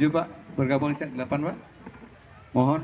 Maju Pak, bergabung di set 8 Pak. Mohon.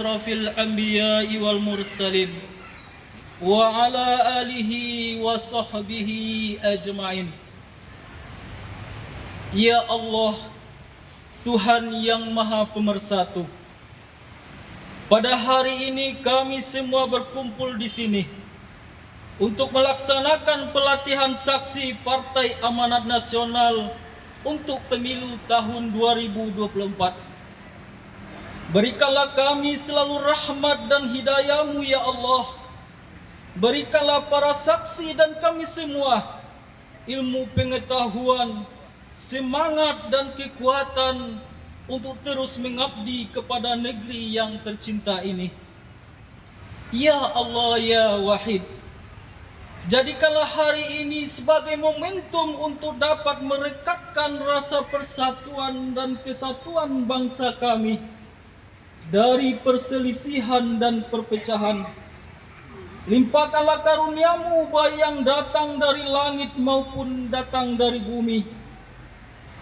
asrafil anbiya'i wal mursalin wa ala alihi wa sahbihi ajma'in. Ya Allah, Tuhan yang Maha Pemersatu, pada hari ini kami semua berkumpul di sini untuk melaksanakan pelatihan saksi Partai Amanat Nasional untuk pemilu tahun 2024. Berikanlah kami selalu rahmat dan hidayah-Mu ya Allah. Berikanlah para saksi dan kami semua ilmu pengetahuan, semangat dan kekuatan untuk terus mengabdi kepada negeri yang tercinta ini. Ya Allah ya Wahid, jadikanlah hari ini sebagai momentum untuk dapat merekatkan rasa persatuan dan kesatuan bangsa kami dari perselisihan dan perpecahan. Limpahkanlah karunia-Mu baik yang datang dari langit maupun datang dari bumi.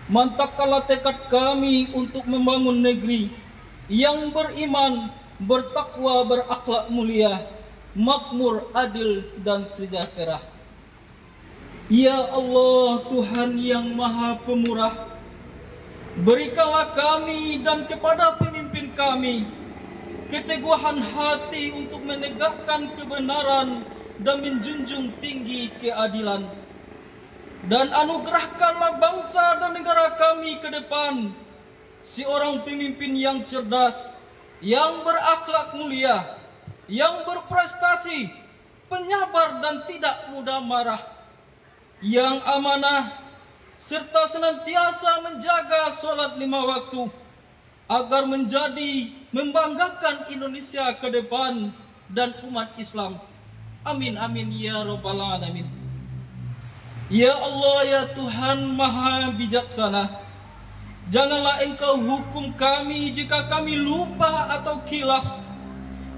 Mantapkanlah tekad kami untuk membangun negeri yang beriman, bertakwa, berakhlak mulia, makmur, adil, dan sejahtera. Ya Allah, Tuhan yang Maha Pemurah, berikanlah kami dan kepada pemimpin kami keteguhan hati untuk menegakkan kebenaran dan menjunjung tinggi keadilan. Dan anugerahkanlah bangsa dan negara kami ke depan seorang pemimpin yang cerdas, yang berakhlak mulia, yang berprestasi, penyabar dan tidak mudah marah, yang amanah, serta senantiasa menjaga sholat 5 waktu, agar membanggakan Indonesia ke depan dan umat Islam. Amin amin ya rabbal alamin. Ya Allah ya Tuhan Maha Bijaksana, janganlah Engkau hukum kami jika kami lupa atau khilaf.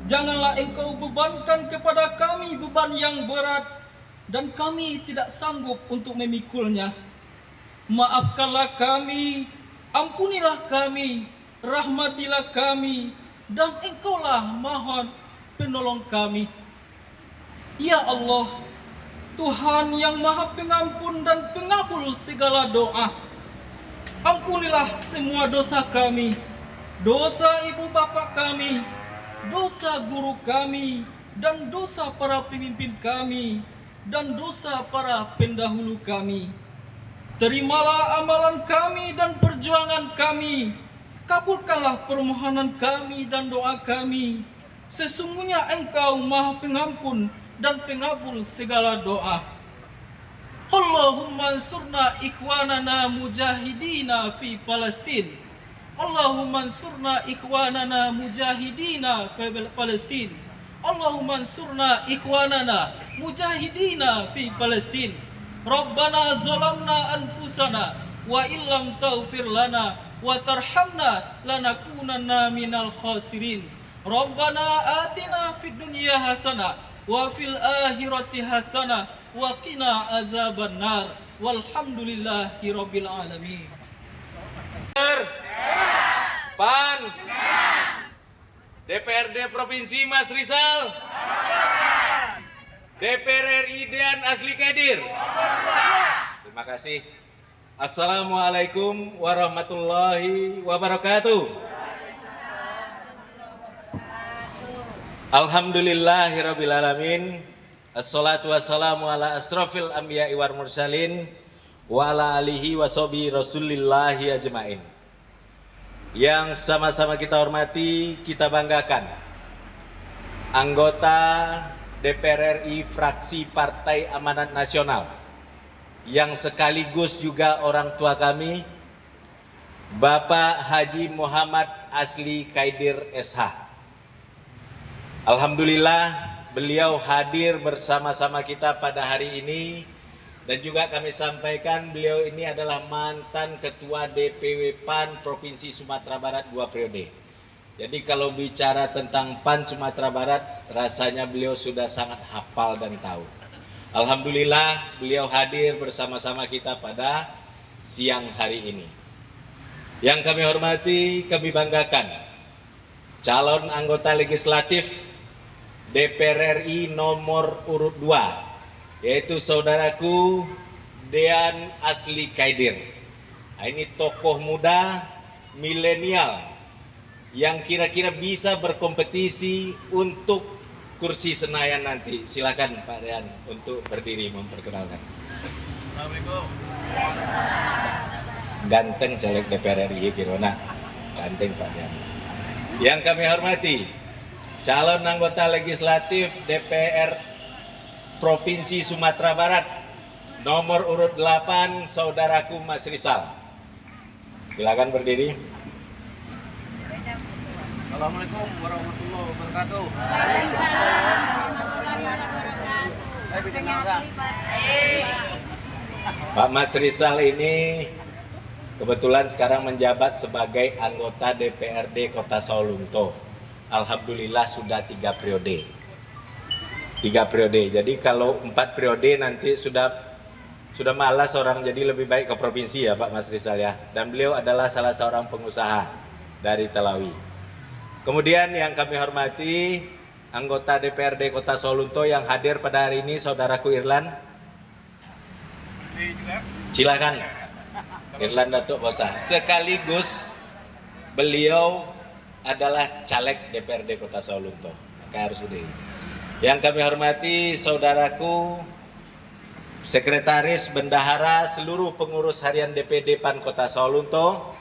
Janganlah Engkau bebankan kepada kami beban yang berat dan kami tidak sanggup untuk memikulnya. Maafkanlah kami, ampunilah kami, rahmatilah kami, dan Engkaulah Maha Penolong kami. Ya Allah, Tuhan yang Maha Pengampun dan Pengabul segala doa, ampunilah semua dosa kami, dosa ibu bapa kami, dosa guru kami, dan dosa para pemimpin kami, dan dosa para pendahulu kami. Terimalah amalan kami dan perjuangan kami, kabulkanlah permohonan kami dan doa kami. Sesungguhnya Engkau Maha Pengampun dan pengabul segala doa. Allahumma ansurna ikhwanana mujahidina fi Palestin. Allahumma ansurna ikhwanana mujahidina fi Palestin. Allahumma ansurna ikhwanana mujahidina fi Palestin. Rabbana zalamna anfusana wa illam taghfir lana wa tarhamna lanakunanna minal khasirin. Rabbana atina fid dunya hasanah wa fil akhirati hasanah wa qina azabannar. Walhamdulillahi rabbil alamin. PAN, DPRD Provinsi Mas Rizal, DPR RI Dean Asli Kadir. Terima kasih. Assalamualaikum warahmatullahi wabarakatuh. Alhamdulillahirrabbilalamin. Assalatu wassalamu ala asrafil anbiya'i wal mursalin wa ala alihi wa sahbihi rasulillahi ajmain. Yang sama-sama kita hormati, kita banggakan, anggota DPR RI fraksi Partai Amanat Nasional yang sekaligus juga orang tua kami, Bapak Haji Muhammad Asli Kadir SH. Alhamdulillah beliau hadir bersama-sama kita pada hari ini, dan juga kami sampaikan beliau ini adalah mantan Ketua DPW PAN Provinsi Sumatera Barat 2 periode. Jadi kalau bicara tentang PAN Sumatera Barat, rasanya beliau sudah sangat hafal dan tahu. Alhamdulillah beliau hadir bersama-sama kita pada siang hari ini. Yang kami hormati, kami banggakan, calon anggota legislatif DPR RI nomor urut 2, yaitu saudaraku Dean Asli Kaidir. Nah, ini tokoh muda milenial yang kira-kira bisa berkompetisi untuk kursi Senayan nanti. Silakan Pak Dean untuk berdiri memperkenalkan. Assalamualaikum. Ganteng caleg DPR RI Kirona. Ganteng Pak Dean. Yang kami hormati calon anggota legislatif DPR Provinsi Sumatera Barat nomor urut 8, saudaraku Mas Rizal. Silakan berdiri. Assalamualaikum warahmatullahi wabarakatuh. Pak Mas Rizal ini kebetulan sekarang menjabat sebagai anggota DPRD Kota Sawalunto. Alhamdulillah sudah 3 periode. 3 periode. Jadi kalau 4 periode nanti sudah malas orang, jadi lebih baik ke provinsi ya Pak Mas Rizal ya. Dan beliau adalah salah seorang pengusaha dari Telawi. Kemudian yang kami hormati anggota DPRD Kota Sawalunto yang hadir pada hari ini, saudaraku Irlan. Silakan. Irlan Datuk Bosa. Sekaligus beliau adalah caleg DPRD Kota Sawalunto. Maka harus udah. Yang kami hormati saudaraku Sekretaris Bendahara seluruh pengurus harian DPD PAN Kota Sawalunto.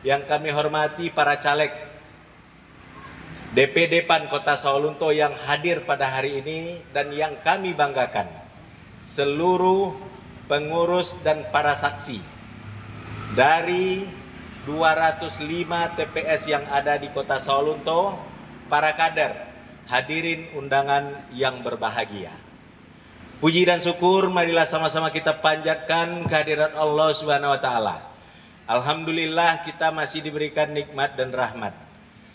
Yang kami hormati para caleg DPD PAN Kota Sawalunto yang hadir pada hari ini, dan yang kami banggakan seluruh pengurus dan para saksi dari 205 TPS yang ada di Kota Sawalunto, para kader, hadirin undangan yang berbahagia. Puji dan syukur marilah sama-sama kita panjatkan kehadiran Allah Subhanahu wa taala. Alhamdulillah kita masih diberikan nikmat dan rahmat.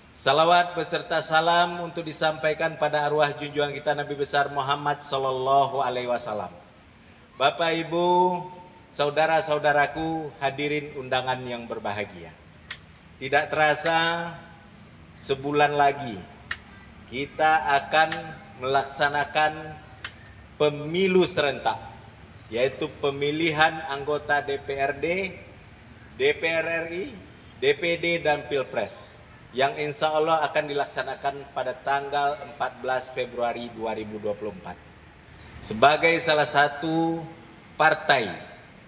Salawat beserta salam untuk disampaikan pada arwah junjungan kita Nabi besar Muhammad sallallahu alaihi wasallam. Bapak, Ibu, saudara-saudaraku, hadirin undangan yang berbahagia. Tidak terasa sebulan lagi kita akan melaksanakan pemilu serentak, yaitu pemilihan anggota DPRD, DPR RI, DPD, dan Pilpres, yang insya Allah akan dilaksanakan pada tanggal 14 Februari 2024. Sebagai salah satu partai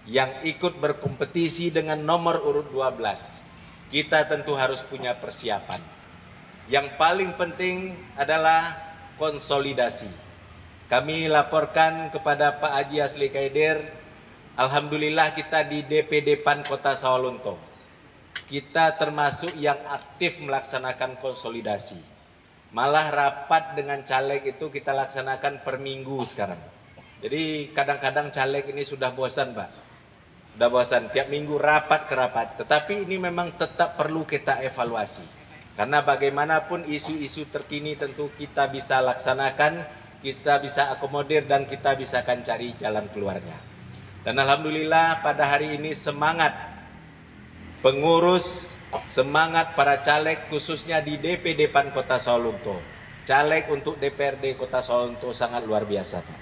yang ikut berkompetisi dengan nomor urut 12, kita tentu harus punya persiapan. Yang paling penting adalah konsolidasi. Kami laporkan kepada Pak Haji Asli Kaidir, alhamdulillah kita di DPD PAN Kota Sawalunto, kita termasuk yang aktif melaksanakan konsolidasi. Malah rapat dengan caleg itu kita laksanakan per minggu sekarang. Jadi kadang-kadang caleg ini sudah bosan Pak. Sudah bosan, tiap minggu rapat ke rapat. Tetapi ini memang tetap perlu kita evaluasi. Karena bagaimanapun isu-isu terkini tentu kita bisa laksanakan, kita bisa akomodir, dan kita bisa akan cari jalan keluarnya. Dan alhamdulillah pada hari ini semangat pengurus, semangat para caleg khususnya di DPD PAN Kota Sawalunto, caleg untuk DPRD Kota Sawalunto sangat luar biasa Pak.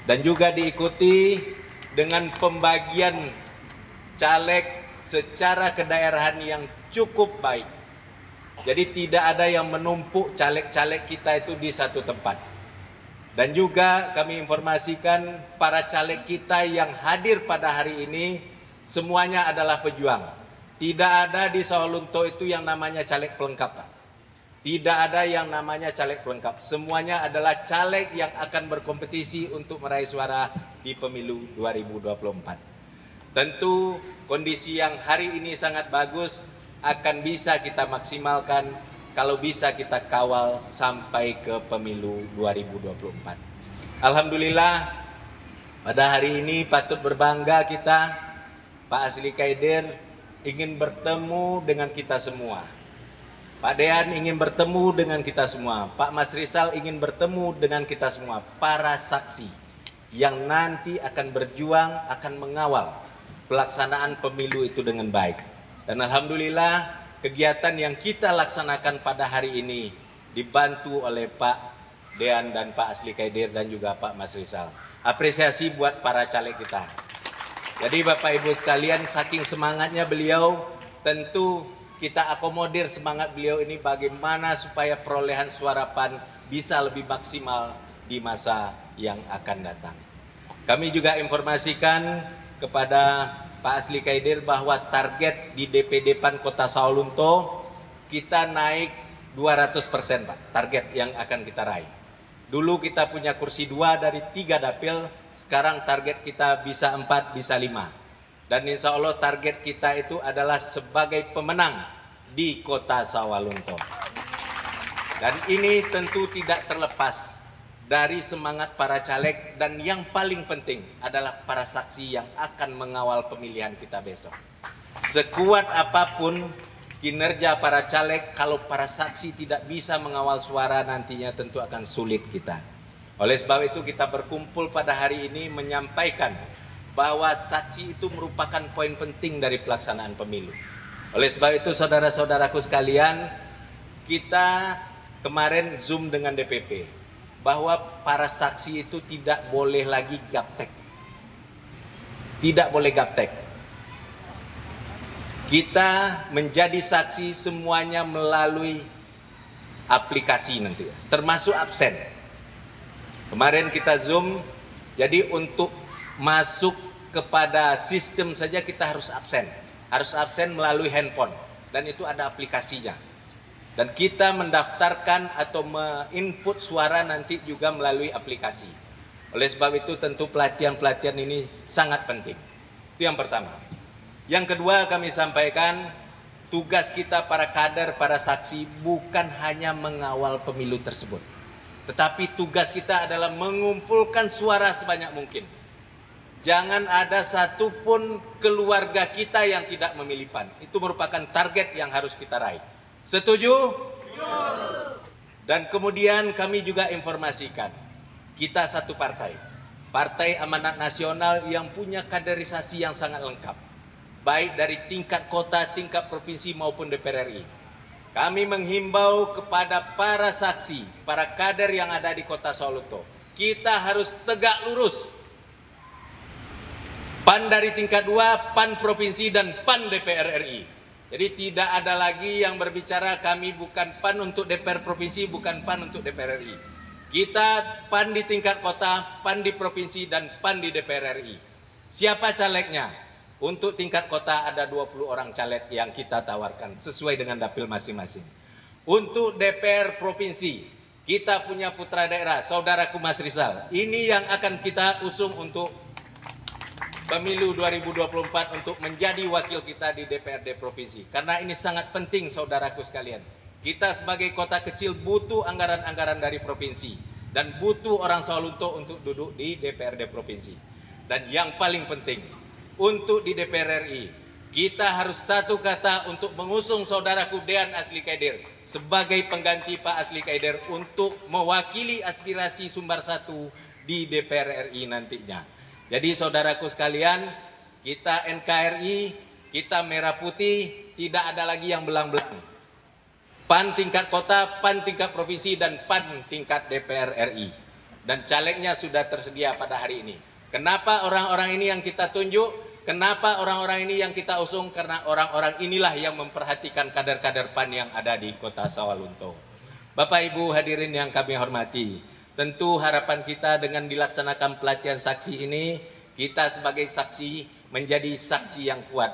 Dan juga diikuti dengan pembagian caleg secara kedaerahan yang cukup baik. Jadi tidak ada yang menumpuk caleg-caleg kita itu di satu tempat. Dan juga kami informasikan para caleg kita yang hadir pada hari ini semuanya adalah pejuang. Tidak ada di Sawalunto itu yang namanya caleg pelengkap Pak. Tidak ada yang namanya caleg pelengkap. Semuanya adalah caleg yang akan berkompetisi untuk meraih suara di pemilu 2024. Tentu kondisi yang hari ini sangat bagus akan bisa kita maksimalkan kalau bisa kita kawal sampai ke pemilu 2024. Alhamdulillah pada hari ini patut berbangga kita, Pak Asli Kaidir ingin bertemu dengan kita semua. Pak Dean ingin bertemu dengan kita semua. Pak Mas Rizal ingin bertemu dengan kita semua. Para saksi yang nanti akan berjuang, akan mengawal pelaksanaan pemilu itu dengan baik. Dan alhamdulillah kegiatan yang kita laksanakan pada hari ini dibantu oleh Pak Dean dan Pak Asli Kaidir dan juga Pak Mas Rizal. Apresiasi buat para caleg kita. Jadi Bapak Ibu sekalian, saking semangatnya beliau, tentu kita akomodir semangat beliau ini bagaimana supaya perolehan suara PAN bisa lebih maksimal di masa yang akan datang. Kami juga informasikan kepada Pak Asli Kaidir bahwa target di DPD PAN Kota Sawalunto kita naik 200% Pak, target yang akan kita raih. Dulu kita punya kursi 2 dari 3 dapil, sekarang target kita bisa 4, bisa 5. Dan insya Allah target kita itu adalah sebagai pemenang di Kota Sawalunto. Dan ini tentu tidak terlepas dari semangat para caleg dan yang paling penting adalah para saksi yang akan mengawal pemilihan kita besok. Sekuat apapun kinerja para caleg, kalau para saksi tidak bisa mengawal suara nantinya tentu akan sulit kita. Oleh sebab itu kita berkumpul pada hari ini menyampaikan bahwa saksi itu merupakan poin penting dari pelaksanaan pemilu. Oleh sebab itu saudara-saudaraku sekalian, kita kemarin Zoom dengan DPP bahwa para saksi itu tidak boleh lagi gaptek. Tidak boleh gaptek. Kita menjadi saksi semuanya melalui aplikasi nanti, termasuk absen. Kemarin kita Zoom, jadi untuk masuk kepada sistem saja kita harus absen. Harus absen melalui handphone dan itu ada aplikasinya. Dan kita mendaftarkan atau menginput suara nanti juga melalui aplikasi. Oleh sebab itu tentu pelatihan-pelatihan ini sangat penting. Itu yang pertama. Yang kedua kami sampaikan, tugas kita para kader, para saksi bukan hanya mengawal pemilu tersebut. Tetapi tugas kita adalah mengumpulkan suara sebanyak mungkin. Jangan ada satupun keluarga kita yang tidak memilih PAN. Itu merupakan target yang harus kita raih. Setuju? Dan kemudian kami juga informasikan, kita satu partai. Partai Amanat Nasional yang punya kaderisasi yang sangat lengkap. Baik dari tingkat kota, tingkat provinsi maupun DPR RI. Kami menghimbau kepada para saksi, para kader yang ada di Kota Sawalunto. Kita harus tegak lurus. PAN dari tingkat 2, PAN provinsi dan PAN DPR RI. Jadi tidak ada lagi yang berbicara kami bukan PAN untuk DPR provinsi, bukan PAN untuk DPR RI. Kita PAN di tingkat kota, PAN di provinsi dan PAN di DPR RI. Siapa calegnya? Untuk tingkat kota ada 20 orang caleg yang kita tawarkan sesuai dengan dapil masing-masing. Untuk DPR provinsi, kita punya putra daerah, saudaraku Mas Rizal. Ini yang akan kita usung untuk pemilu 2024 untuk menjadi wakil kita di DPRD provinsi. Karena ini sangat penting saudaraku sekalian. Kita sebagai kota kecil butuh anggaran-anggaran dari provinsi. Dan butuh orang Sawalunto untuk duduk di DPRD provinsi. Dan yang paling penting, untuk di DPR RI, kita harus satu kata untuk mengusung saudaraku Dean Asli Kaidir sebagai pengganti Pak Asli Kaidir untuk mewakili aspirasi Sumbar 1 di DPR RI nantinya. Jadi saudaraku sekalian, kita NKRI, kita merah putih, tidak ada lagi yang belang-belang. PAN tingkat kota, PAN tingkat provinsi, dan PAN tingkat DPR RI. Dan calegnya sudah tersedia pada hari ini. Kenapa orang-orang ini yang kita tunjuk? Kenapa orang-orang ini yang kita usung? Karena orang-orang inilah yang memperhatikan kader-kader PAN yang ada di Kota Sawalunto. Bapak Ibu hadirin yang kami hormati, tentu harapan kita dengan dilaksanakan pelatihan saksi ini, kita sebagai saksi menjadi saksi yang kuat,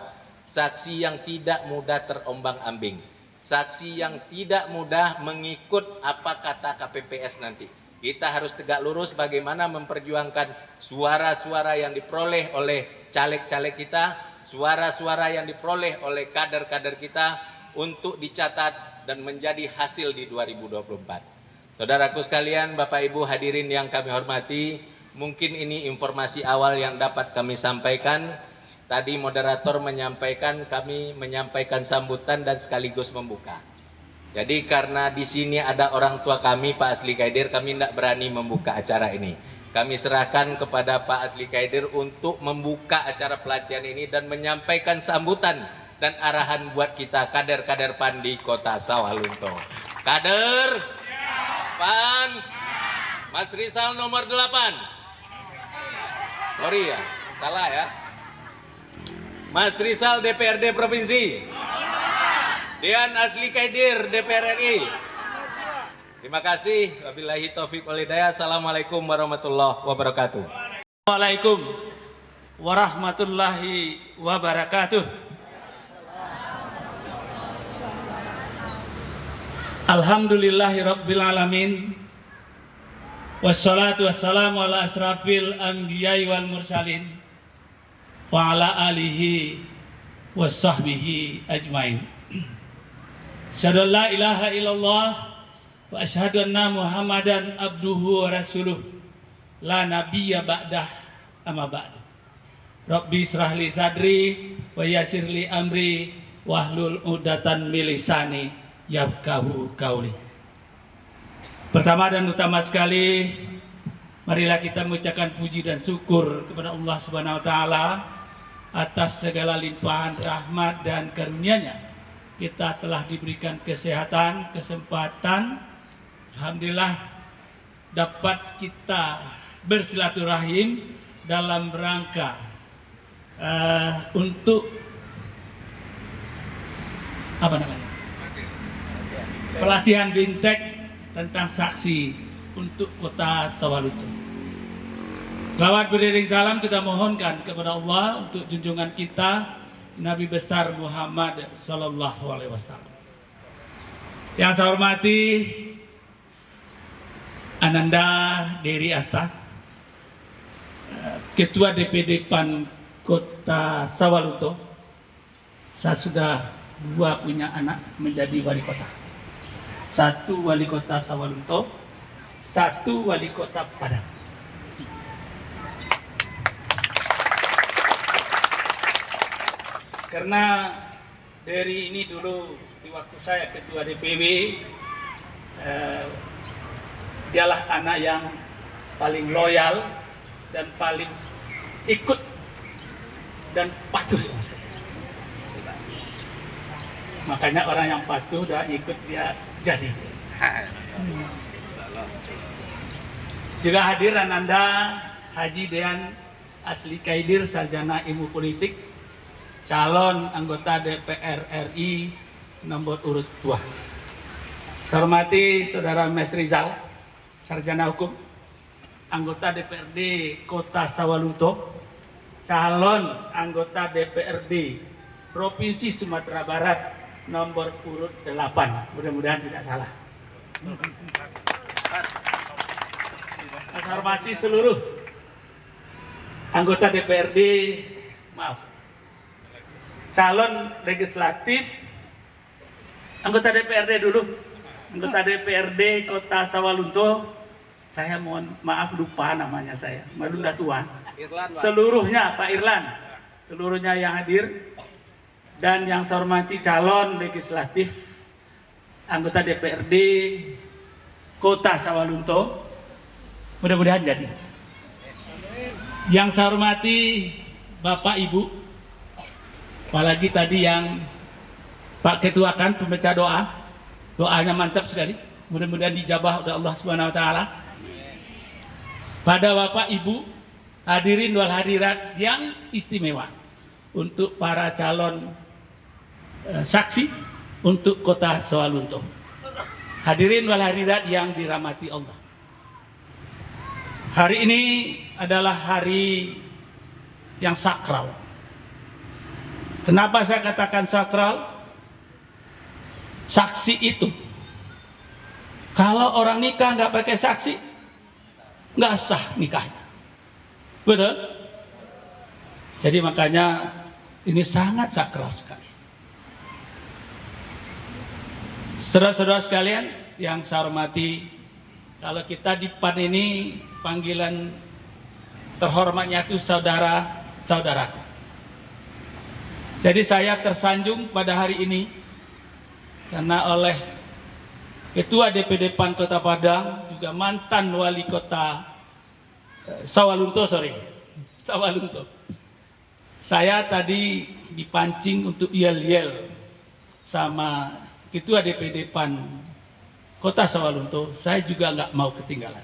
saksi yang tidak mudah terombang-ambing, saksi yang tidak mudah mengikut apa kata KPPS nanti. Kita harus tegak lurus bagaimana memperjuangkan suara-suara yang diperoleh oleh caleg-caleg kita, suara-suara yang diperoleh oleh kader-kader kita untuk dicatat dan menjadi hasil di 2024. Saudaraku sekalian, Bapak Ibu hadirin yang kami hormati, mungkin ini informasi awal yang dapat kami sampaikan. Tadi moderator menyampaikan, kami menyampaikan sambutan dan sekaligus membuka. Jadi karena di sini ada orang tua kami, Pak Asli Kaidir, kami tidak berani membuka acara ini. Kami serahkan kepada Pak Asli Kaidir untuk membuka acara pelatihan ini dan menyampaikan sambutan dan arahan buat kita kader-kader PAN di Kota Sawalunto. Kader PAN, Mas Rizal nomor 8. Sorry ya, salah ya. Mas Rizal DPRD Provinsi. Dian Asli Kaidir DPR RI. Terima kasih. Wabillahi taufiq wal hidayah. Assalamualaikum warahmatullahi wabarakatuh. Assalamualaikum warahmatullahi wabarakatuh. Alhamdulillahi rabbil alamin. Wassalatu wassalamu ala asrafil anbiya'i wal mursalin wa ala alihi wassahbihi ajmain. Asyhadu an la ilaha illallah wa asyhadu anna Muhammadan abduhu wa rasuluh la nabiyya ba'dah amma ba'du. Rabbi israhli sadri wa yassirli amri wahlul 'uqdatam min lisani yafqahu qauli. Pertama dan utama sekali, marilah kita mengucapkan puji dan syukur kepada Allah Subhanahu wa taala atas segala limpahan rahmat dan karunia-Nya. Kita telah diberikan kesehatan, kesempatan, alhamdulillah dapat kita bersilaturahim dalam rangka untuk pelatihan bintek tentang saksi untuk Kota Sawalunto. Selawat beriring salam kita mohonkan kepada Allah untuk junjungan kita Nabi besar Muhammad Sallallahu Alaihi Wasallam. Yang saya hormati Ananda Dery Asta, Ketua DPD PAN Kota Sawalunto. Saya sudah 2 punya anak menjadi wali kota. 1 wali kota Sawalunto, 1 wali kota Padang. Karena dari ini dulu di waktu saya ketua DPW, dialah anak yang paling loyal dan paling ikut dan patuh sama saya. Makanya orang yang patuh dan ikut dia jadi. Juga hadir Ananda Haji Dian Asli Kaidir, sarjana ilmu politik, calon anggota DPR RI nomor urut 2. Saya hormati Saudara Mas Rizal, sarjana hukum, anggota DPRD Kota Sawalunto, calon anggota DPRD Provinsi Sumatera Barat nomor urut 8. Mudah-mudahan tidak salah. Saya hormati seluruh anggota DPRD, calon legislatif, anggota DPRD dulu, anggota DPRD Kota Sawalunto. Saya mohon maaf lupa namanya saya, udah tua. Seluruhnya Pak Irlan, seluruhnya yang hadir. Dan yang saya hormati calon legislatif anggota DPRD Kota Sawalunto, mudah-mudahan jadi. Yang saya hormati Bapak Ibu, apalagi tadi yang Pak Ketua kan pembaca doa, doanya mantap sekali, mudah-mudahan dijabah oleh Allah Subhanahu wa taala. Pada Bapak Ibu hadirin wal hadirat yang istimewa, untuk para calon saksi untuk Kota Sawalunto, hadirin wal hadirat yang dirahmati Allah. Hari ini adalah hari yang sakral. Kenapa saya katakan sakral? Saksi itu, kalau orang nikah nggak pakai saksi, nggak sah nikahnya. Betul? Jadi makanya ini sangat sakral sekali. Saudara-saudara sekalian yang saya hormati, kalau kita di PAN ini panggilan terhormatnya itu saudara-saudaraku. Jadi saya tersanjung pada hari ini karena oleh Ketua DPD PAN Kota Padang, juga mantan wali kota Sawalunto, Saya tadi dipancing untuk yel-yel sama Ketua DPD PAN Kota Sawalunto. Saya juga nggak mau ketinggalan.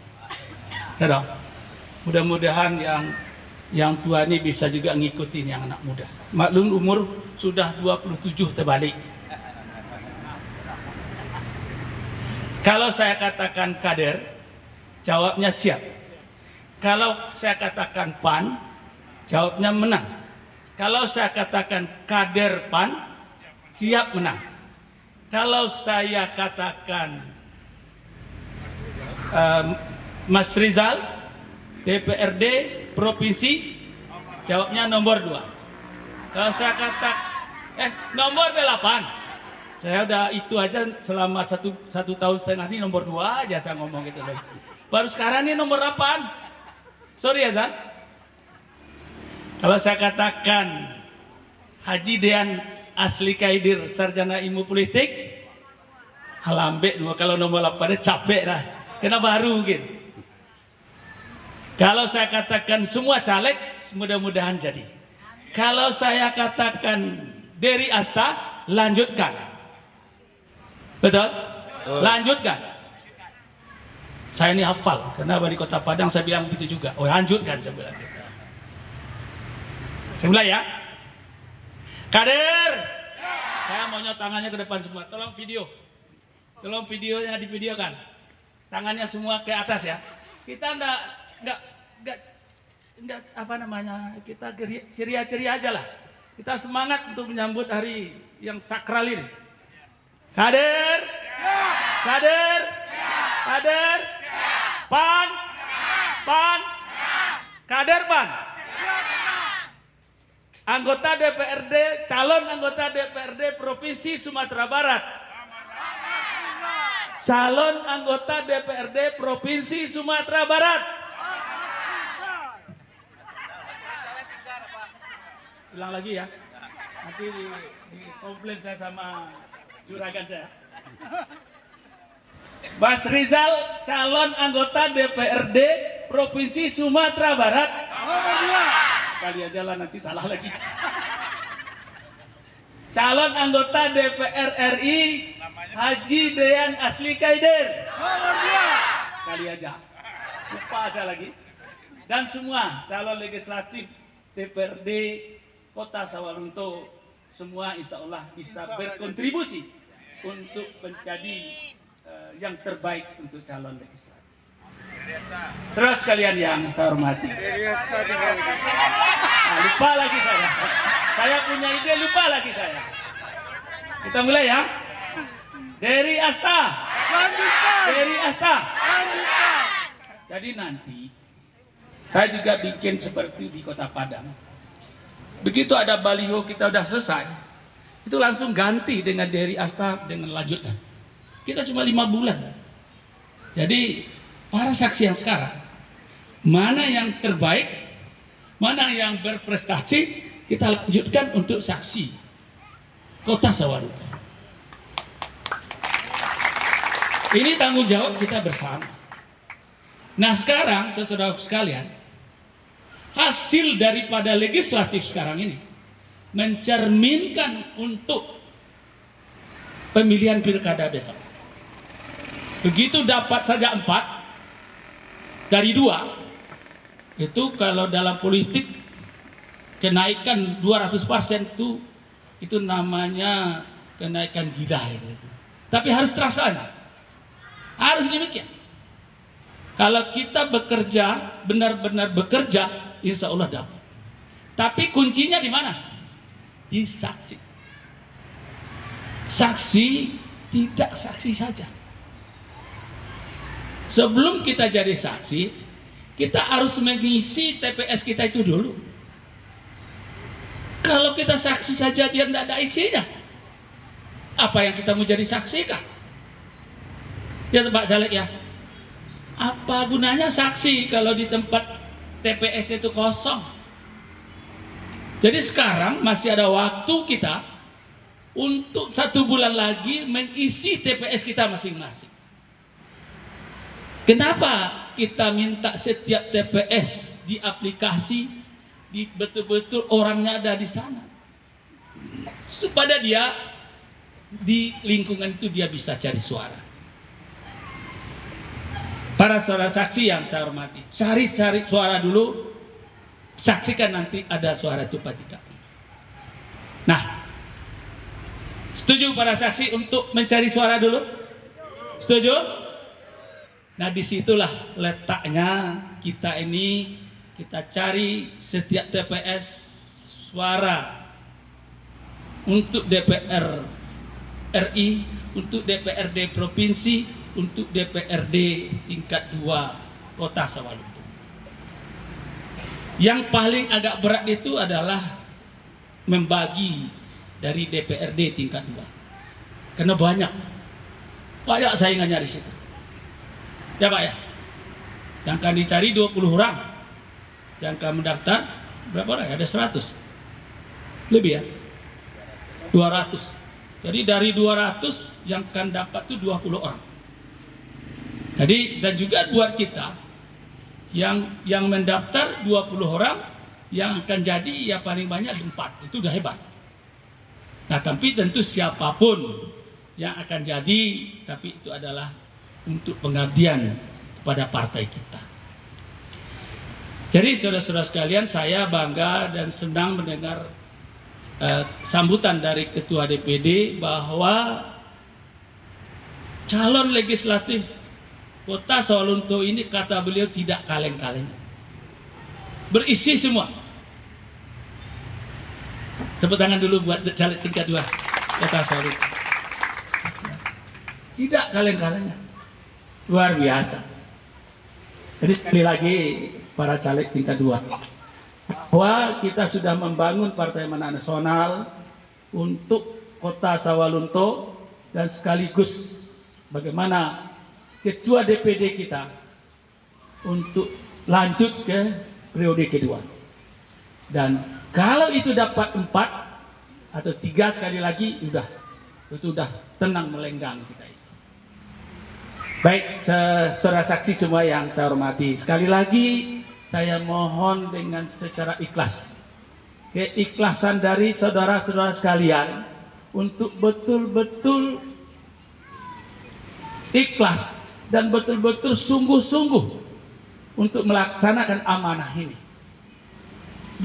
Ya dong? Mudah-mudahan yang tua ini bisa juga ngikutin yang anak muda. Maklum umur sudah 27 terbalik. Kalau saya katakan kader, jawabnya siap. Kalau saya katakan PAN, jawabnya menang. Kalau saya katakan kader PAN, siap menang. Kalau saya katakan Mas Rizal, DPRD Provinsi, jawabnya nomor 2. Kalau saya katakan nomor 8, saya udah itu aja selama satu tahun setengah ini nomor 2 aja saya ngomong gitu loh. Baru sekarang ini nomor 8. Sorry ya Zan. Kalau saya katakan Haji Dean Asli Kaidir Sarjana Ilmu Politik, halambek kalau nomor 8 capek dah. Kena baru mungkin. Kalau saya katakan semua caleg, mudah-mudahan jadi. Kalau saya katakan Dery Asta, lanjutkan. Betul? Lanjutkan. Saya ini hafal, karena di Kota Padang saya bilang begitu juga. Oh, lanjutkan saya bilang gitu. Saya mulai ya. Kader, saya maunya tangannya ke depan semua. Tolong video. Tolong videonya divideokan. Tangannya semua ke atas ya. Kita enggak apa namanya? Kita ceria-ceria aja lah. Kita semangat untuk menyambut hari yang sakral ini. Kader, kader, kader, PAN, PAN, kader PAN. Anggota DPRD, calon anggota DPRD Provinsi Sumatera Barat. Calon anggota DPRD Provinsi Sumatera Barat. Ulang lagi ya. Nanti di komplain saya sama juragan saya. Mas Rizal, calon anggota DPRD Provinsi Sumatera Barat. Kali aja lah nanti salah lagi. Calon anggota DPR RI Haji Dean Asli Kaidir. Kali aja. Lupa aja lagi. Dan semua calon legislatif DPRD Kota Sawalunto, semua insya Allah bisa berkontribusi untuk menjadi yang terbaik untuk calon legislatif. Saudara sekalian yang saya hormati. Lupa lagi saya. Saya punya ide, lupa lagi saya. Kita mulai ya. Dery Asta. Dery Asta. Jadi nanti saya juga bikin seperti di Kota Padang. Begitu ada baliho kita udah selesai, itu langsung ganti dengan Dery Asta dengan lanjutkan. Kita cuma 5 bulan. Jadi para saksi yang sekarang, mana yang terbaik, mana yang berprestasi, kita lanjutkan untuk saksi Kota Sawalunto. Ini tanggung jawab kita bersama. Nah sekarang, saudara sekalian, hasil daripada legislatif sekarang ini mencerminkan untuk pemilihan pilkada besok. Begitu dapat saja 4 dari 2, itu kalau dalam politik kenaikan 200% itu namanya kenaikan gila. Tapi harus terasa, harus demikian. Kalau kita bekerja, benar-benar bekerja, insya Allah dapat. Tapi kuncinya di mana? Di saksi. Saksi tidak saksi saja. Sebelum kita jadi saksi, kita harus mengisi TPS kita itu dulu. Kalau kita saksi saja dia tidak ada isinya, apa yang kita mau jadi saksi kah? Ya Pak Caleg ya. Apa gunanya saksi kalau di tempat TPS itu kosong? Jadi sekarang masih ada waktu kita untuk 1 bulan lagi mengisi TPS kita masing-masing. Kenapa kita minta setiap TPS di aplikasi betul-betul orangnya ada di sana. Supaya dia di lingkungan itu dia bisa cari suara. Para saudara saksi yang saya hormati, cari suara dulu, saksikan nanti ada suara itu apa tidak. Nah, setuju para saksi untuk mencari suara dulu? Setuju? Nah, disitulah letaknya kita ini, kita cari setiap TPS suara untuk DPR RI, untuk DPRD Provinsi, untuk DPRD tingkat 2 Kota Sawalunto. Yang paling agak berat itu adalah membagi dari DPRD tingkat 2. Karena banyak saingannya di situ. Ya Pak ya? Yang akan dicari 20 orang. Yang akan mendaftar berapa orang? Ada 100. Lebih ya? 200. Jadi dari 200 yang akan dapat itu 20 orang. Jadi dan juga buat kita yang mendaftar 20 orang, yang akan jadi ya paling banyak 4. Itu udah hebat. Nah, tapi tentu siapapun yang akan jadi, tapi itu adalah untuk pengabdian kepada partai kita. Jadi saudara-saudara sekalian, saya bangga dan senang mendengar sambutan dari Ketua DPD bahwa calon legislatif Kota Sawalunto ini, kata beliau, tidak kaleng-kaleng, berisi semua. Tepuk tangan dulu buat caleg tingkat 2 Kota Sawalunto. Tidak kaleng-kaleng, luar biasa. Jadi sekali lagi para caleg tingkat 2, bahwa kita sudah membangun Partai Amanat Nasional untuk Kota Sawalunto, dan sekaligus bagaimana Ketua DPD kita untuk lanjut ke periode kedua. Dan kalau itu dapat 4 atau 3 sekali lagi, itu udah tenang melenggang kita itu. Baik, saudara saksi semua yang saya hormati, sekali lagi saya mohon dengan secara ikhlas, keikhlasan dari saudara-saudara sekalian untuk betul-betul ikhlas dan betul-betul sungguh-sungguh untuk melaksanakan amanah ini.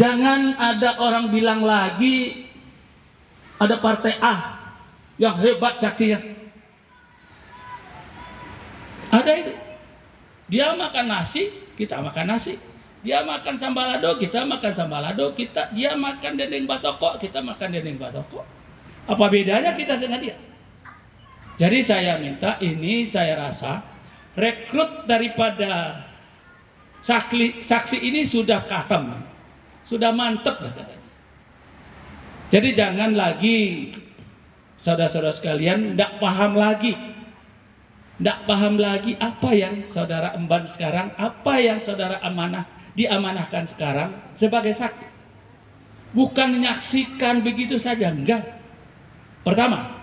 Jangan ada orang bilang lagi ada partai A yang hebat saksinya. Ada itu. Dia makan nasi, kita makan nasi. Dia makan sambalado, kita makan sambalado. Dia makan dendeng batoko, kita makan dendeng batoko. Apa bedanya kita dengan dia? Jadi saya minta ini, saya rasa rekrut daripada saksi ini sudah katam, sudah mantep lah katanya. Jadi jangan lagi saudara-saudara sekalian tidak paham lagi apa yang saudara emban sekarang, apa yang saudara diamanahkan sekarang sebagai saksi. Bukan menyaksikan begitu saja, enggak. Pertama,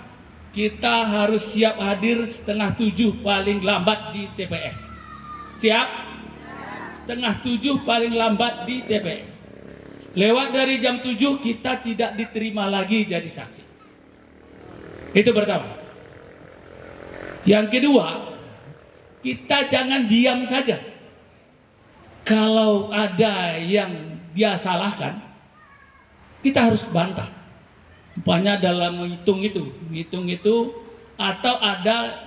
kita harus siap hadir 6:30 paling lambat di TPS. Siap? 6:30 paling lambat di TPS. Lewat dari jam 7 kita tidak diterima lagi jadi saksi. Itu pertama. Yang kedua, kita jangan diam saja. Kalau ada yang dia salahkan, kita harus bantah. Umpamanya dalam menghitung itu, atau ada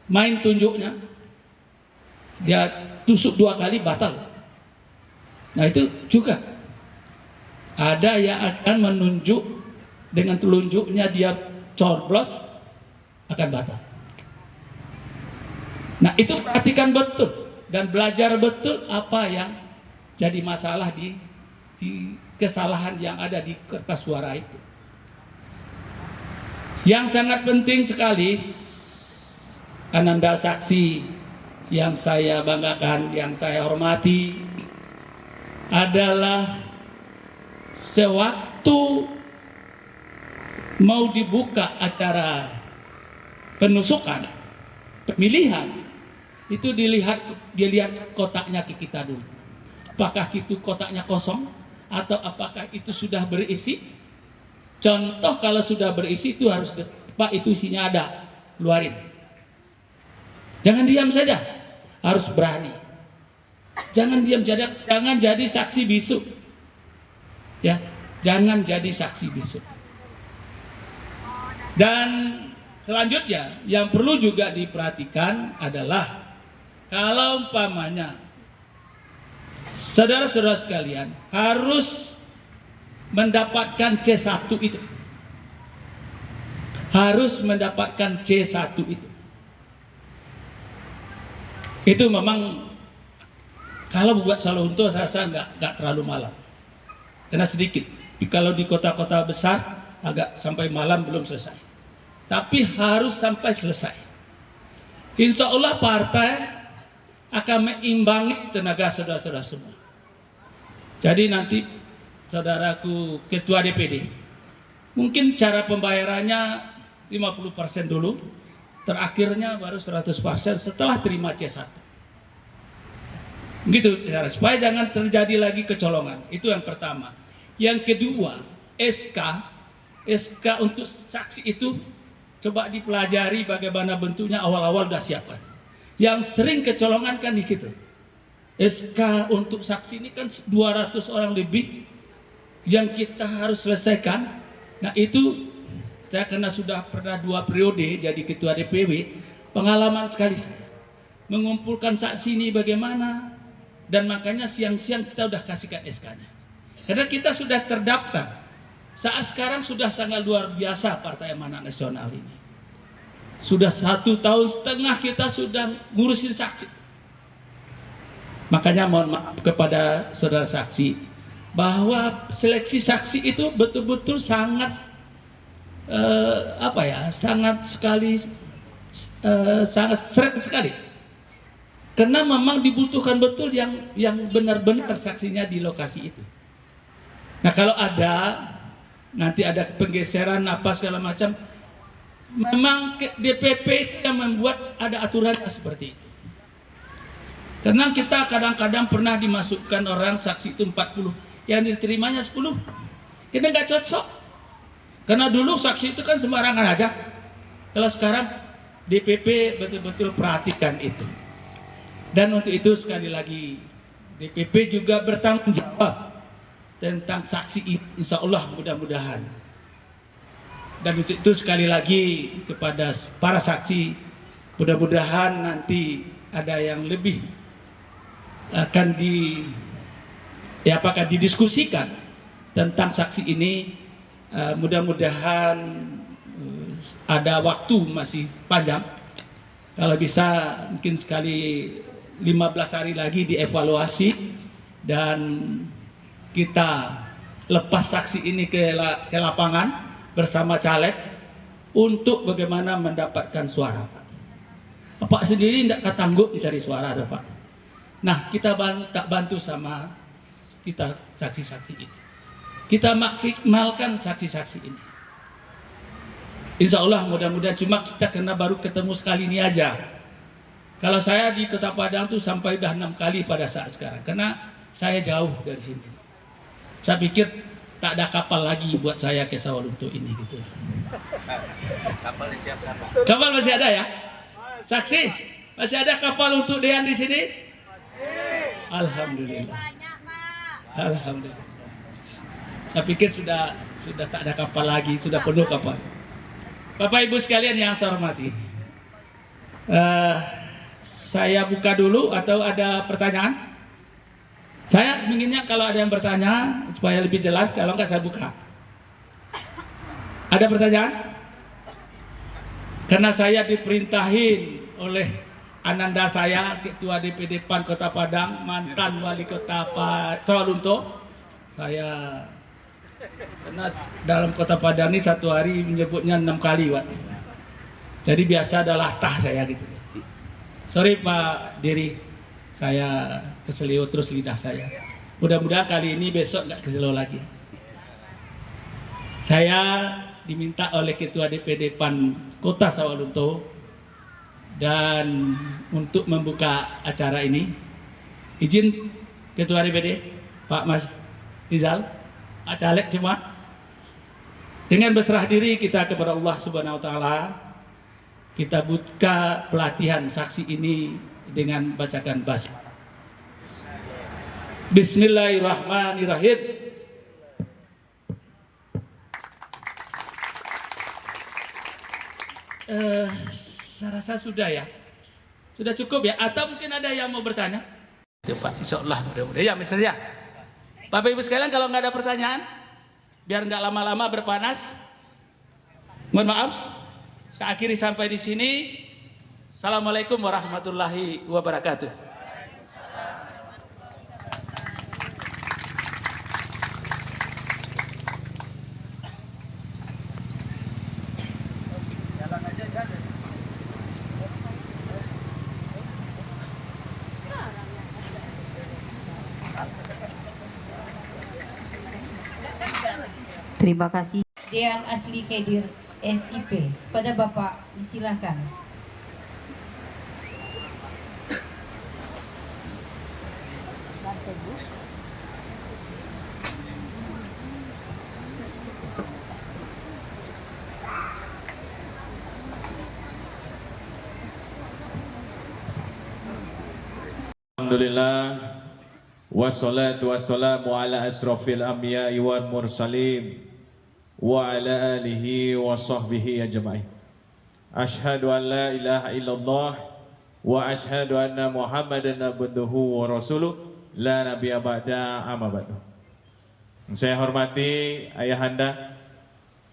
main tunjuknya, dia tusuk 2 kali batal. Nah itu juga ada yang akan menunjuk dengan telunjuknya dia coblos, akan batal. Nah itu perhatikan betul dan belajar betul apa yang jadi masalah di kesalahan yang ada di kertas suara itu. Yang sangat penting sekali, ananda saksi yang saya banggakan, yang saya hormati, adalah sewaktu mau dibuka acara penusukan, pemilihan, itu dilihat kotaknya ke kita dulu. Apakah itu kotaknya kosong atau apakah itu sudah berisi? Contoh kalau sudah berisi itu harus Pak itu isinya ada, keluarin. Jangan diam saja, harus berani. Jangan diam saja, jangan jadi saksi bisu. Ya, jangan jadi saksi bisu. Dan selanjutnya yang perlu juga diperhatikan adalah kalau umpamanya saudara-saudara sekalian harus mendapatkan C1 itu. Harus mendapatkan C1 itu. Itu memang kalau buat Sawalunto saya rasa nggak terlalu malam. Karena sedikit. Kalau di kota-kota besar agak sampai malam belum selesai. Tapi harus sampai selesai. Insya Allah partai akan meimbangi tenaga saudara-saudara semua. Jadi nanti saudaraku ketua DPD, mungkin cara pembayarannya 50% dulu, terakhirnya baru 100% setelah terima C1. Gitu, supaya jangan terjadi lagi kecolongan. Itu yang pertama. Yang kedua, SK untuk saksi itu coba dipelajari bagaimana bentuknya, awal-awal sudah siapkan. Yang sering kecolongan kan di situ. SK untuk saksi ini kan 200 orang lebih yang kita harus selesaikan. Nah itu saya karena sudah pernah 2 periode jadi ketua DPW, pengalaman sekali saya mengumpulkan saksi ini bagaimana, dan makanya siang-siang kita udah kasihkan SK-nya. Karena kita sudah terdaftar. Saat sekarang sudah sangat luar biasa Partai Amanat Nasional ini. Sudah 1,5 tahun kita sudah ngurusin saksi. Makanya mohon maaf kepada saudara saksi bahwa seleksi saksi itu betul-betul sangat sangat seret sekali. Karena memang dibutuhkan betul yang benar-benar saksinya di lokasi itu. Nah kalau nanti ada penggeseran apa segala macam, memang DPP itu yang membuat ada aturannya seperti itu. Karena kita kadang-kadang pernah dimasukkan orang saksi itu 40, yang diterimanya 10. Kita nggak cocok. Karena dulu saksi itu kan sembarangan aja. Kalau sekarang DPP betul-betul perhatikan itu. Dan untuk itu sekali lagi DPP juga bertanggung jawab tentang saksi ini, insya Allah mudah-mudahan. Dan untuk itu sekali lagi kepada para saksi, mudah-mudahan nanti ada yang lebih akan didiskusikan tentang saksi ini. Mudah-mudahan ada waktu masih panjang. Kalau bisa mungkin sekali 15 hari lagi dievaluasi dan kita lepas saksi ini ke lapangan bersama caleg untuk bagaimana mendapatkan suara, Pak. Pak sendiri tidak ketangguh mencari suara, ada Pak. Nah, kita bantu sama kita saksi-saksi ini. Kita maksimalkan saksi-saksi ini. Insya Allah mudah-mudahan, cuma kita kena baru ketemu sekali ini aja. Kalau saya di Kota Padang tuh sampai udah 6 kali pada saat sekarang, karena saya jauh dari sini. Saya pikir tak ada kapal lagi buat saya ke Sawalunto ini gitu. Kapal siap kapan? Kapal masih ada ya? Saksi, masih ada kapal untuk Dean di sini? Alhamdulillah. Alhamdulillah. Saya pikir sudah tak ada kapal lagi, sudah penuh kapal. Bapak Ibu sekalian yang saya hormati, saya buka dulu atau ada pertanyaan? Saya inginnya kalau ada yang bertanya supaya lebih jelas, kalau enggak saya buka. Ada pertanyaan? Karena saya diperintahin oleh Ananda saya, Ketua DPD PAN Kota Padang, mantan Wali Kota Sawalunto. Saya karena dalam Kota Padang ini satu hari menyebutnya 6 kali, Pak. Jadi biasa adalah tah saya gitu. Sorry Pak Diri, saya keselio terus lidah saya. Mudah-mudahan kali ini besok nggak keselio lagi. Saya diminta oleh Ketua DPD PAN Kota Sawalunto dan untuk membuka acara ini, izin Ketua DPD Pak Mas Rizal, Pak Caleg semua. Dengan berserah diri kita kepada Allah Subhanahu wa taala, kita buka pelatihan saksi ini dengan bacakan basmalah. Bismillahirrahmanirrahim. Saya rasa sudah ya. Sudah cukup ya? Atau mungkin ada yang mau bertanya? Itu Pak, insya Allah mudah-mudahan ya misalnya. Bapak Ibu sekalian, kalau nggak ada pertanyaan, biar nggak lama-lama berpanas, mohon maaf, saya akhiri sampai di sini. Assalamualaikum warahmatullahi wabarakatuh. Terima kasih. Dean Asli Kedir SIP, pada Bapak disilakan. Alhamdulillah, wassalatu wassalamu ala asrafil anbiya'i wal mursalin wa ala alihi wa sahbihi ajma'in. Ashhadu an la ilaha illallah wa ashhadu anna Muhammadan abduhu wa rasuluh la nabiyya ba'da amma ba'du. Saya hormati Ayahanda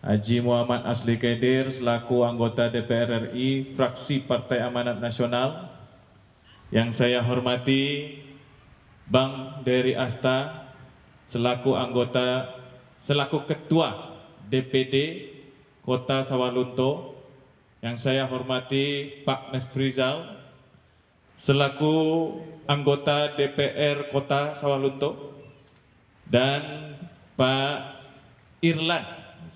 Haji Muhammad Asli Kedir selaku anggota DPR RI fraksi Partai Amanat Nasional. Yang saya hormati Bang Dery Asta selaku ketua DPD Kota Sawalunto. Yang saya hormati Pak Mesfrizal selaku anggota DPR Kota Sawalunto, dan Pak Irlan.